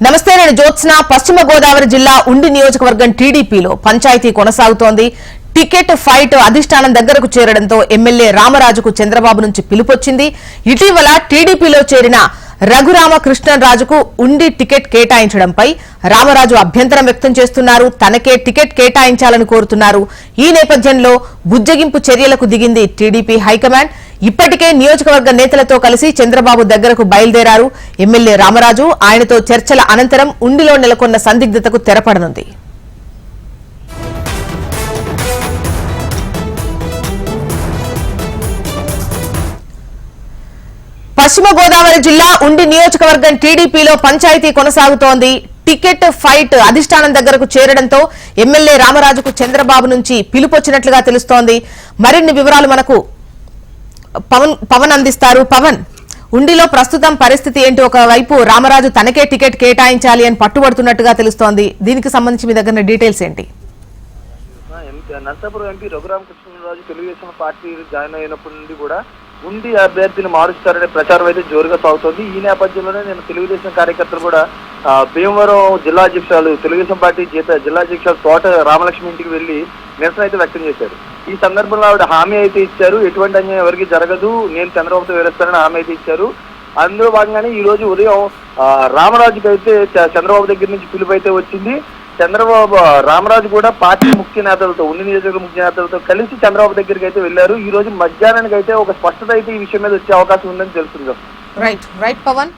నమస్తే, నేను జ్యోత్స్న. పశ్చిమ గోదావరి జిల్లా ఉండి నియోజకవర్గం టీడీపీలో పంచాయతీ కొనసాగుతోంది. టికెట్ ఫైట్ అధిష్టానం దగ్గరకు చేరడంతో ఎమ్మెల్యే రామరాజుకు చంద్రబాబు నుంచి పిలుపొచ్చింది. ఇటీవల టీడీపీలో చేరిన రఘురామకృష్ణరాజుకు ఉండి టికెట్ కేటాయించడంపై రామరాజు అభ్యంతరం వ్యక్తం చేస్తున్నారు. తనకే టికెట్ కేటాయించాలని కోరుతున్నారు. ఈ నేపథ్యంలో బుజ్జగింపు చర్యలకు దిగింది టీడీపీ హైకమాండ్. ఇప్పటికే నియోజకవర్గ నేతలతో కలిసి చంద్రబాబు దగ్గరకు బయలుదేరారు ఎమ్మెల్యే రామరాజు. ఆయనతో చర్చల అనంతరం ఉండిలో నెలకొన్న సందిగ్ధతకు తెరపడనుంది. పశ్చిమ గోదావరి జిల్లా ఉండి నియోజకవర్గం టీడీపీలో పంచాయతీ కొనసాగుతోంది. టికెట్ ఫైట్ అధిష్టానం దగ్గరకు చేరడంతో ఎమ్మెల్యే రామరాజుకు చంద్రబాబు నుంచి పిలుపొచ్చినట్లుగా తెలుస్తోంది. మరిన్ని వివరాలు మనకు పవన్ అందిస్తారు. పవన్, ఉండిలో ప్రస్తుతం పరిస్థితి ఏంటి? ఒకవైపు రామరాజు తనకే టికెట్ కేటాయించాలి అని పట్టుబడుతున్నట్టుగా తెలుస్తోంది. దీనికి సంబంధించి మీ దగ్గర డీటెయిల్స్ ఏంటి? Narsapuram MP Raghu Rama Krishna Raju Telugu Desam party join అయినప్పటి నుండి కూడా ఉండి అభ్యర్థిని మారుస్తారనే ప్రచారం అయితే జోరుగా సాగుతోంది. ఈ నేపథ్యంలోనే నేను తెలుగుదేశం కార్యకర్తలు కూడా భీమవరం జిల్లా అధ్యక్షురాలు తెలుగుదేశం పార్టీ జిల్లా అధ్యక్షులు తోట రామలక్ష్మి ఇంటికి వెళ్లి నిరసన అయితే వ్యక్తం చేశారు. ఈ సందర్భంలో ఆవిడ హామీ అయితే ఇచ్చారు, ఎటువంటి అన్యాయం ఎవరికి జరగదు, నేను చంద్రబాబుతో వేరేస్తానని హామీ అయితే ఇచ్చారు. అందులో భాగంగానే ఈ రోజు ఉదయం రామరాజుకి అయితే చంద్రబాబు దగ్గర నుంచి పిలుపు అయితే వచ్చింది. రామరాజు కూడా పార్టీ ముఖ్య నేతలతో, ఉండి నియోజకవర్గ ముఖ్య నేతలతో కలిసి చంద్రబాబు దగ్గరికి అయితే వెళ్లారు. ఈ రోజు మధ్యాహ్నానికి అయితే ఒక స్పష్టత అయితే ఈ విషయం మీద వచ్చే అవకాశం ఉందని తెలుస్తుంది. రైట్ పవన్.